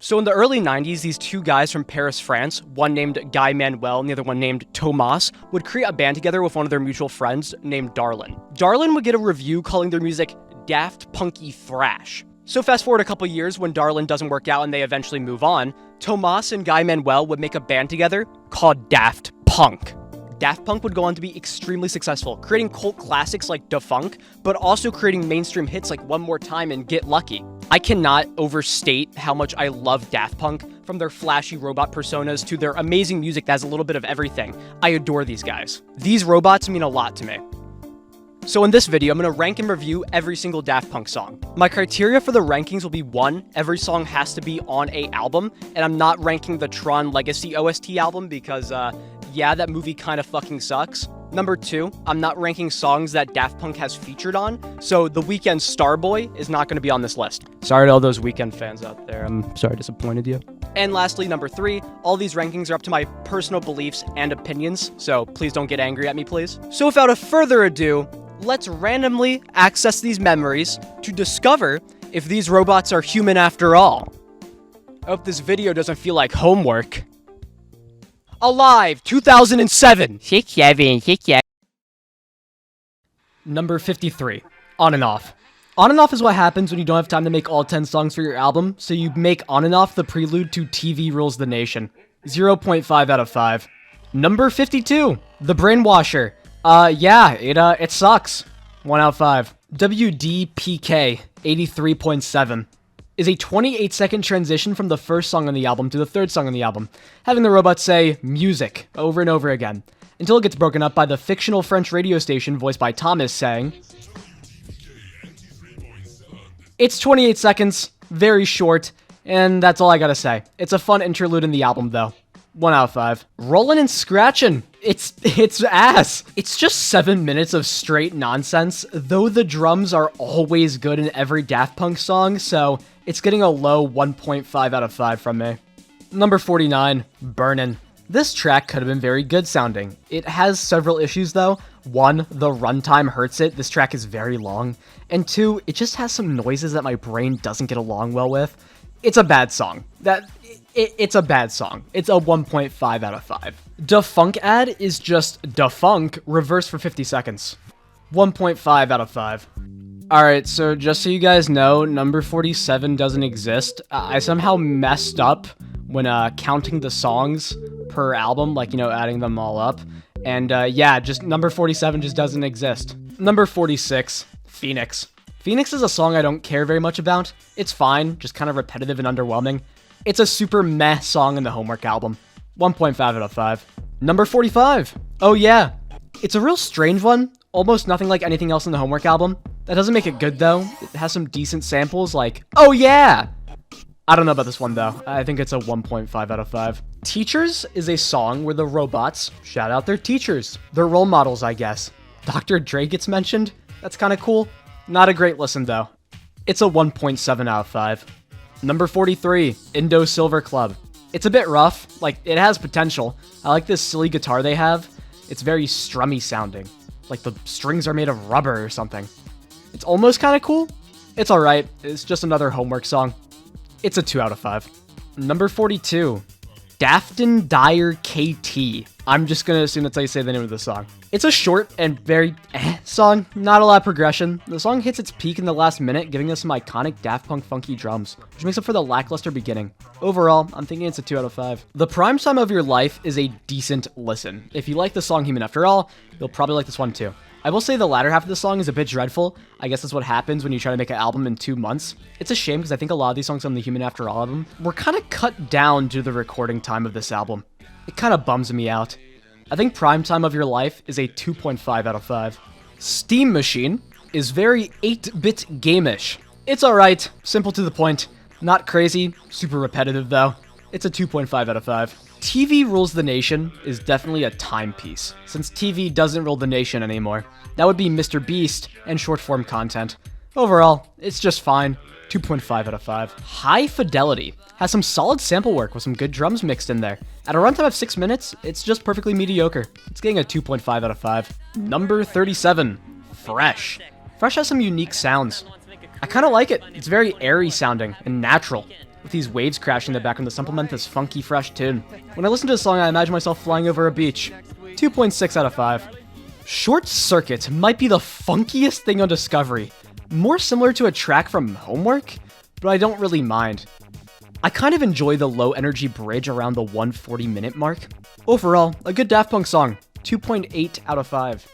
So in the early 90s, these two guys from Paris, France, one named Guy Manuel and the other one named Thomas, would create a band together with one of their mutual friends named Darlin. Darlin would get a review calling their music Daft Punky Thrash. So fast forward a couple years when Darlin doesn't work out and they eventually move on, Thomas and Guy Manuel would make a band together called Daft Punk. Daft Punk would go on to be extremely successful, creating cult classics like Da Funk, but also creating mainstream hits like One More Time and Get Lucky. I cannot overstate how much I love Daft Punk, from their flashy robot personas to their amazing music that has a little bit of everything. I adore these guys. These robots mean a lot to me. So in this video, I'm going to rank and review every single Daft Punk song. My criteria for the rankings will be 1, every song has to be on an album, and I'm not ranking the Tron Legacy OST album because, yeah, that movie kind of fucking sucks. Number 2, I'm not ranking songs that Daft Punk has featured on, so The Weeknd's Starboy is not going to be on this list. Sorry to all those Weeknd fans out there, I'm sorry I disappointed you. And lastly, number 3, all these rankings are up to my personal beliefs and opinions, so please don't get angry at me, please. So without further ado, let's randomly access these memories to discover if these robots are human after all. I hope this video doesn't feel like homework. Alive, 2007. 6 7. Number 53, On and Off. On and Off is what happens when you don't have time to make all 10 songs for your album, so you make On and Off the prelude to TV Rules the Nation. 0.5 out of 5. Number 52, The Brainwasher. Yeah, it sucks. 1 out of 5. WDPK, 83.7. Is a 28-second transition from the first song on the album to the third song on the album, having the robot say music over and over again, until it gets broken up by the fictional French radio station voiced by Thomas saying, it's 28 seconds, very short, and that's all I gotta say. It's a fun interlude in the album though. 1 out of 5. Rollin' and Scratchin'. It's ass. It's just 7 minutes of straight nonsense, though the drums are always good in every Daft Punk song, so it's getting a low 1.5 out of 5 from me. Number 49, Burnin'. This track could have been very good sounding. It has several issues though. 1, the runtime hurts it. This track is very long. And 2, it just has some noises that my brain doesn't get along well with. It's a bad song. It's a bad song. It's a 1.5 out of 5. Da Funk ad is just Da Funk reversed for 50 seconds. 1.5 out of 5. Alright, so just so you guys know, number 47 doesn't exist. I somehow messed up when counting the songs per album, like, adding them all up. And yeah, just number 47 just doesn't exist. Number 46, Phoenix. Phoenix is a song I don't care very much about. It's fine, just kind of repetitive and underwhelming. It's a super meh song in the Homework album. 1.5 out of 5. Number 45. Oh yeah. It's a real strange one. Almost nothing like anything else in the Homework album. That doesn't make it good though. It has some decent samples like, oh yeah! I don't know about this one though. I think it's a 1.5 out of 5. Teachers is a song where the robots shout out their teachers. Their role models, I guess. Dr. Dre gets mentioned. That's kind of cool. Not a great listen though. It's a 1.7 out of 5. Number 43, Indo Silver Club. It's a bit rough, like, it has potential. I like this silly guitar they have. It's very strummy sounding. Like the strings are made of rubber or something. It's almost kind of cool. It's alright, it's just another Homework song. It's a 2 out of 5. Number 42, Daft and Dyer KT. I'm just gonna assume that's how you say the name of the song. It's a short and very song, not a lot of progression. The song hits its peak in the last minute, giving us some iconic Daft Punk funky drums, which makes up for the lackluster beginning. Overall, I'm thinking it's a 2 out of 5. The Prime Time of Your Life is a decent listen. If you like the song Human After All, you'll probably like this one too. I will say the latter half of the song is a bit dreadful. I guess that's what happens when you try to make an album in 2 months. It's a shame because I think a lot of these songs on the Human After All album were kind of cut down due to the recording time of this album. It kind of bums me out. I think Prime Time of Your Life is a 2.5 out of 5. Steam Machine is very 8-bit game-ish. It's alright, simple to the point, not crazy, super repetitive though. It's a 2.5 out of 5. TV Rules the Nation is definitely a timepiece, since TV doesn't rule the nation anymore. That would be Mr. Beast and short-form content. Overall, it's just fine. 2.5 out of 5. High Fidelity has some solid sample work with some good drums mixed in there. At a runtime of 6 minutes, it's just perfectly mediocre. It's getting a 2.5 out of 5. Number 37, Fresh. Fresh has some unique sounds. I kind of like it. It's very airy sounding and natural. with these waves crashing in the background to supplement this funky, fresh tune. When I listen to the song, I imagine myself flying over a beach. 2.6 out of 5. Short Circuit might be the funkiest thing on Discovery. More similar to a track from Homework, but I don't really mind. I kind of enjoy the low energy bridge around the 140-minute mark. Overall, a good Daft Punk song. 2.8 out of 5.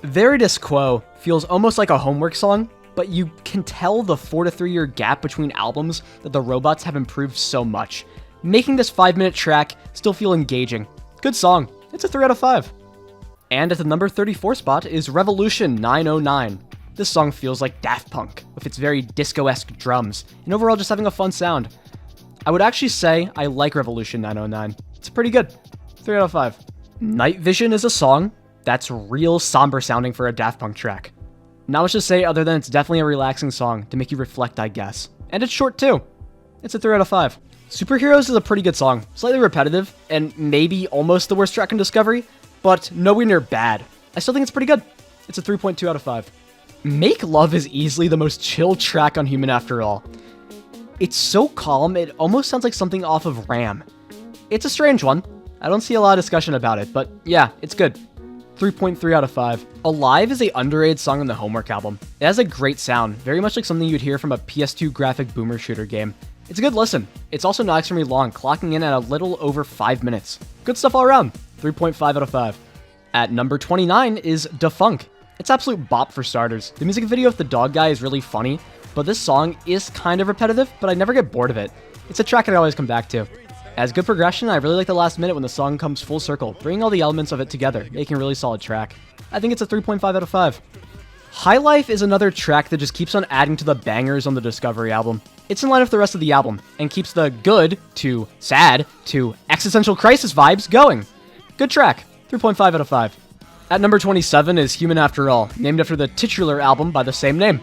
Veridis Quo feels almost like a Homework song, but you can tell the 4 to 3 year gap between albums that the robots have improved so much, making this 5-minute track still feel engaging. Good song. It's a 3 out of 5. And at the number 34 spot is Revolution 909. This song feels like Daft Punk, with its very disco-esque drums, and overall just having a fun sound. I would actually say I like Revolution 909. It's pretty good. 3 out of 5. Night Vision is a song that's real somber sounding for a Daft Punk track. Not much to say other than it's definitely a relaxing song to make you reflect, I guess. And it's short too. It's a 3 out of 5. Superheroes is a pretty good song. Slightly repetitive, and maybe almost the worst track in Discovery, but nowhere near bad. I still think it's pretty good. It's a 3.2 out of 5. Make Love is easily the most chill track on Human After All. It's so calm, it almost sounds like something off of Ram. It's a strange one. I don't see a lot of discussion about it, but yeah, it's good. 3.3 out of 5. Alive is a underrated song on the Homework album. It has a great sound, very much like something you'd hear from a PS2 graphic boomer shooter game. It's a good listen. It's also not extremely long, clocking in at a little over 5 minutes. Good stuff all around. 3.5 out of 5. At number 29 is Defunk. It's absolute bop for starters. The music video of the dog guy is really funny, but this song is kind of repetitive, but I never get bored of it. It's a track I always come back to. As good progression, I really like the last minute when the song comes full circle, bringing all the elements of it together, making a really solid track. I think it's a 3.5 out of 5. High Life is another track that just keeps on adding to the bangers on the Discovery album. It's in line with the rest of the album, and keeps the good to sad to existential crisis vibes going. Good track. 3.5 out of 5. At number 27 is Human After All, named after the titular album by the same name.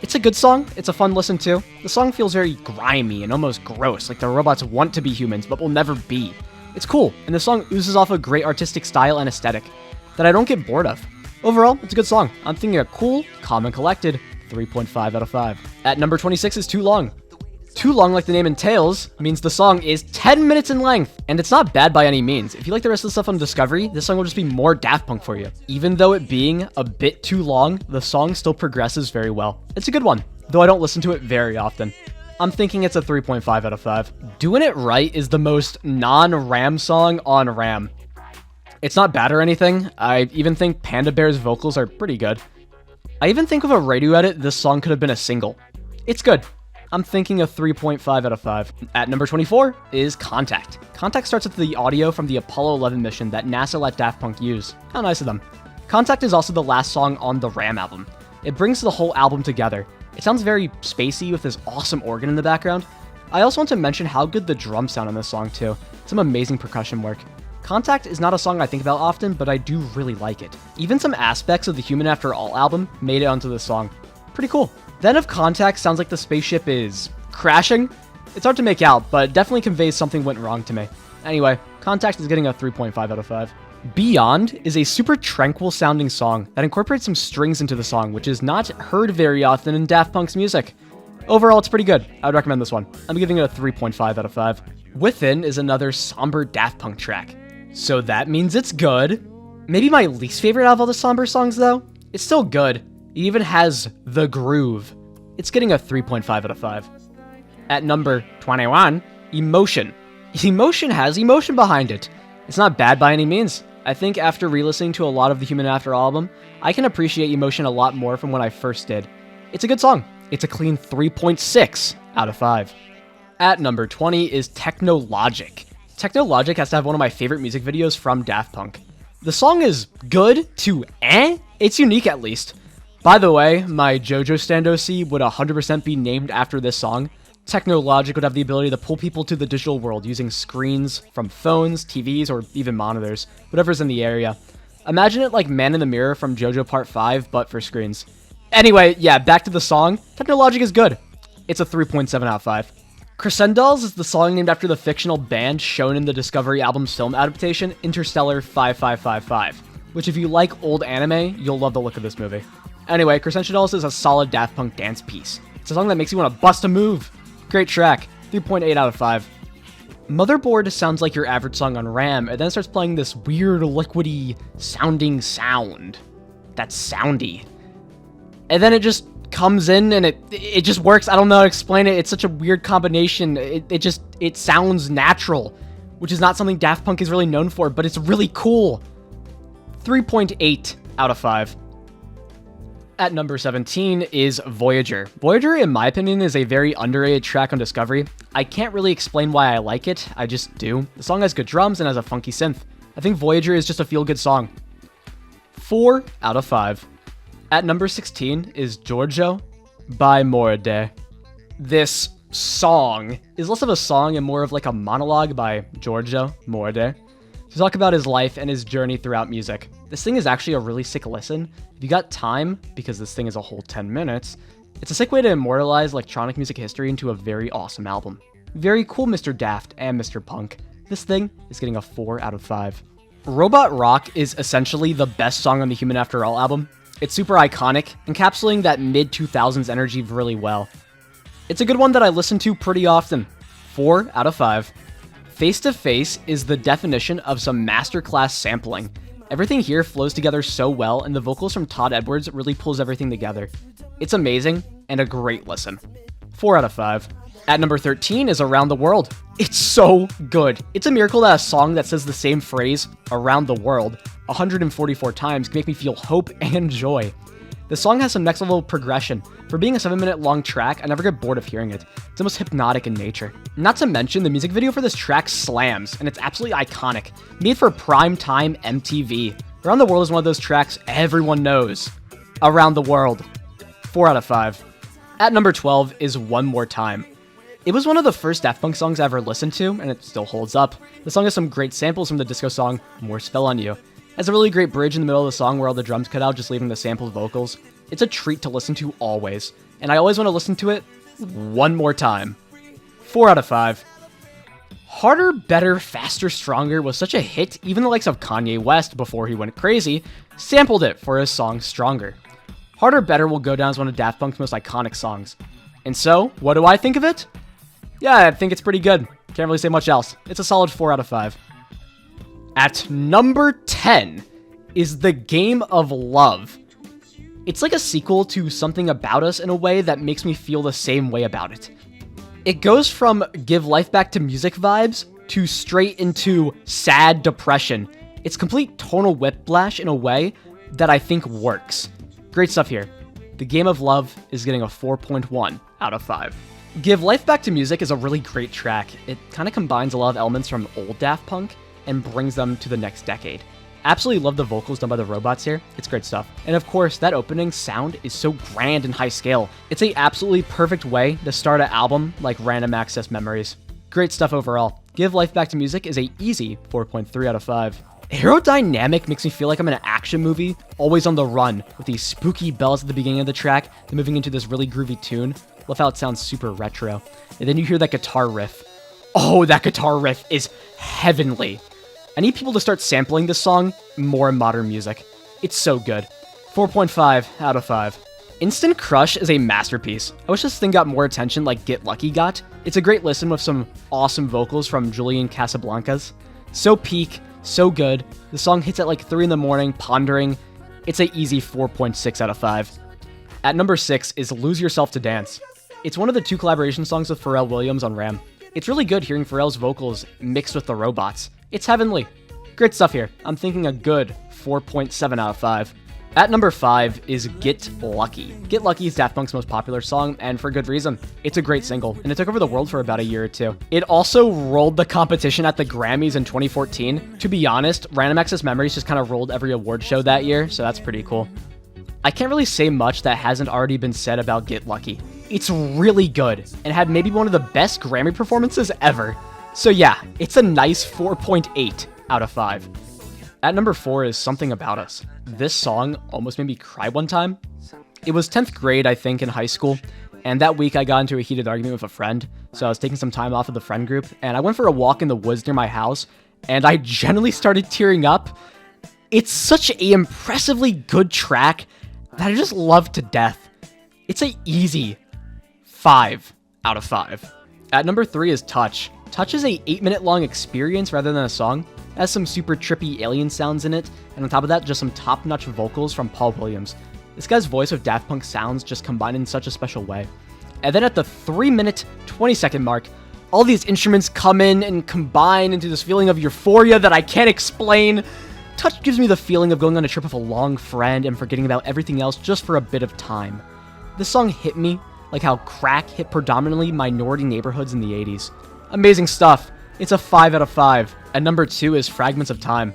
It's a good song, it's a fun listen to. The song feels very grimy and almost gross, like the robots want to be humans but will never be. It's cool, and the song oozes off a great artistic style and aesthetic that I don't get bored of. Overall, it's a good song. I'm thinking a cool, calm and collected 3.5 out of 5. At number 26 is Too Long. Too Long, like the name entails, means the song is 10 minutes in length, and it's not bad by any means. If you like the rest of the stuff on Discovery, this song will just be more Daft Punk for you. Even though it being a bit too long, the song still progresses very well. It's a good one, though I don't listen to it very often. I'm thinking it's a 3.5 out of 5. Doing It Right is the most non-Ram song on Ram. It's not bad or anything. I even think Panda Bear's vocals are pretty good. I even think with a radio edit, this song could have been a single. It's good. I'm thinking a 3.5 out of 5. At number 24 is Contact. Contact starts with the audio from the Apollo 11 mission that NASA let Daft Punk use. How nice of them. Contact is also the last song on the Ram album. It brings the whole album together. It sounds very spacey with this awesome organ in the background. I also want to mention how good the drums sound on this song too. Some amazing percussion work. Contact is not a song I think about often, but I do really like it. Even some aspects of the Human After All album made it onto this song. Pretty cool. Then if Contact sounds like the spaceship is crashing, it's hard to make out, but it definitely conveys something went wrong to me. Anyway, Contact is getting a 3.5 out of 5. Beyond is a super tranquil sounding song that incorporates some strings into the song, which is not heard very often in Daft Punk's music. Overall, it's pretty good. I would recommend this one. I'm giving it a 3.5 out of 5. Within is another somber Daft Punk track. So that means it's good. Maybe my least favorite out of all the somber songs though. It's still good. It even has the groove. It's getting a 3.5 out of 5. At number 21, Emotion. Emotion has emotion behind it. It's not bad by any means. I think after re-listening to a lot of the Human After All album, I can appreciate Emotion a lot more from when I first did. It's a good song. It's a clean 3.6 out of 5. At number 20 is Technologic. Technologic has to have one of my favorite music videos from Daft Punk. The song is good to It's unique at least. By the way, my JoJo Stand OC would 100% be named after this song. Technologic would have the ability to pull people to the digital world using screens from phones, TVs, or even monitors, whatever's in the area. Imagine it like Man in the Mirror from JoJo Part 5, but for screens. Anyway, yeah, back to the song. Technologic is good. It's a 3.7 out of 5. Crescendals is the song named after the fictional band shown in the Discovery album's film adaptation, Interstellar 5555, which if you like old anime, you'll love the look of this movie. Anyway, Crescendals is a solid Daft Punk dance piece. It's a song that makes you want to bust a move. Great track. 3.8 out of 5. Motherboard sounds like your average song on RAM, and then it starts playing this weird, liquidy sounding sound. That's soundy. And then it just comes in and it just works. I don't know how to explain it. It's such a weird combination. It sounds natural, which is not something Daft Punk is really known for, but it's really cool. 3.8 out of 5. At number 17 is Voyager. Voyager, in my opinion, is a very underrated track on Discovery. I can't really explain why I like it, I just do. The song has good drums and has a funky synth. I think Voyager is just a feel-good song. 4 out of 5. At number 16 is Giorgio by Morade. This song is less of a song and more of like a monologue by Giorgio Morade to talk about his life and his journey throughout music. This thing is actually a really sick listen. If you got time, because this thing is a whole 10 minutes, it's a sick way to immortalize electronic music history into a very awesome album. Very cool, Mr. Daft and Mr. Punk. This thing is getting a 4 out of 5. Robot Rock is essentially the best song on the Human After All album. It's super iconic, encapsulating that mid-2000s energy really well. It's a good one that I listen to pretty often. 4 out of 5. Face to Face is the definition of some masterclass sampling. Everything here flows together so well, and the vocals from Todd Edwards really pulls everything together. It's amazing, and a great listen. 4 out of 5. At number 13 is Around the World. It's so good. It's a miracle that a song that says the same phrase, around the world, 144 times can make me feel hope and joy. The song has some next level progression. For being a 7-minute long track, I never get bored of hearing it. It's almost hypnotic in nature. Not to mention, the music video for this track slams, and it's absolutely iconic. Made for primetime MTV. Around the World is one of those tracks everyone knows. Around the World. 4 out of 5. At number 12 is One More Time. It was one of the first Daft Punk songs I ever listened to, and it still holds up. The song has some great samples from the disco song More Spell on You. It has a really great bridge in the middle of the song where all the drums cut out, just leaving the sampled vocals. It's a treat to listen to always, and I always want to listen to it one more time. 4 out of 5. Harder, Better, Faster, Stronger was such a hit, even the likes of Kanye West, before he went crazy, sampled it for his song Stronger. Harder, Better will go down as one of Daft Punk's most iconic songs. And so, what do I think of it? Yeah, I think it's pretty good. Can't really say much else. It's a solid 4 out of 5. At number 10 is The Game of Love. It's like a sequel to Something About Us in a way that makes me feel the same way about it. It goes from give life back to music vibes to straight into sad depression. It's complete tonal whiplash in a way that I think works. Great stuff here. The Game of Love is getting a 4.1 out of 5. Give Life Back to Music is a really great track. It kind of combines a lot of elements from old Daft Punk and brings them to the next decade. Absolutely love the vocals done by the robots here. It's great stuff. And of course, that opening sound is so grand and high scale. It's a absolutely perfect way to start an album like Random Access Memories. Great stuff overall. Give Life Back to Music is a easy 4.3 out of 5. Aerodynamic makes me feel like I'm in an action movie, always on the run, with these spooky bells at the beginning of the track, then moving into this really groovy tune. Love how it sounds super retro. And then you hear that guitar riff. Oh, that guitar riff is heavenly. I need people to start sampling this song more in modern music. It's so good. 4.5 out of 5. Instant Crush is a masterpiece. I wish this thing got more attention like Get Lucky got. It's a great listen with some awesome vocals from Julian Casablancas. So peak, so good. The song hits at like 3 in the morning, pondering. It's an easy 4.6 out of 5. At number 6 is Lose Yourself to Dance. It's one of the 2 collaboration songs with Pharrell Williams on RAM. It's really good hearing Pharrell's vocals mixed with the robots. It's heavenly. Great stuff here. I'm thinking a good 4.7 out of 5. At number 5 is Get Lucky. Get Lucky is Daft Punk's most popular song, and for good reason. It's a great single, and it took over the world for about a year or 2. It also rolled the competition at the Grammys in 2014. To be honest, Random Access Memories just kind of rolled every award show that year, so that's pretty cool. I can't really say much that hasn't already been said about Get Lucky. It's really good, and had maybe one of the best Grammy performances ever. So yeah, it's a nice 4.8 out of 5. At number 4 is Something About Us. This song almost made me cry one time. It was 10th grade, I think, in high school, and that week I got into a heated argument with a friend, so I was taking some time off of the friend group, and I went for a walk in the woods near my house, and I generally started tearing up. It's such an impressively good track that I just love to death. It's an easy 5 out of 5. At number 3 is Touch. Touch is a 8-minute long experience rather than a song. It has some super trippy alien sounds in it, and on top of that, just some top-notch vocals from Paul Williams. This guy's voice with Daft Punk sounds just combined in such a special way. And then at the 3-minute, 20-second mark, all these instruments come in and combine into this feeling of euphoria that I can't explain. Touch gives me the feeling of going on a trip with a long friend and forgetting about everything else just for a bit of time. This song hit me like how crack hit predominantly minority neighborhoods in the 80s. Amazing stuff. It's a 5 out of 5. And number 2 is Fragments of Time.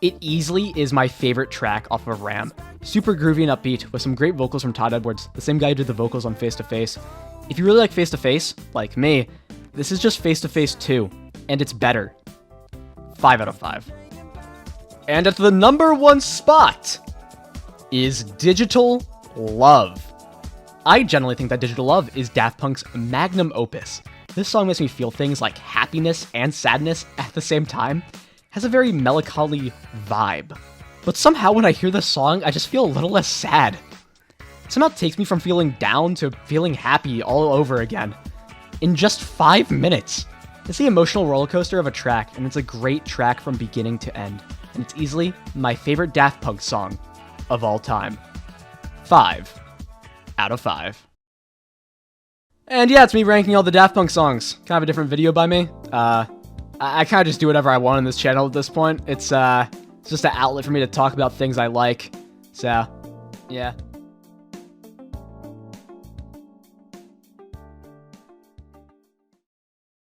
It easily is my favorite track off of Ram. Super groovy and upbeat, with some great vocals from Todd Edwards, the same guy who did the vocals on Face to Face. If you really like Face to Face, like me, this is just Face to Face 2, and it's better. 5 out of 5. And at the number 1 spot is Digital Love. I generally think that Digital Love is Daft Punk's magnum opus. This song makes me feel things like happiness and sadness at the same time. It has a very melancholy vibe. But somehow when I hear this song, I just feel a little less sad. It somehow takes me from feeling down to feeling happy all over again. In just 5 minutes. It's the emotional roller coaster of a track, and it's a great track from beginning to end. And it's easily my favorite Daft Punk song of all time. 5 out of 5. And yeah, it's me ranking all the Daft Punk songs. Kind of a different video by me. I kind of just do whatever I want on this channel at this point. It's just an outlet for me to talk about things I like. So, yeah.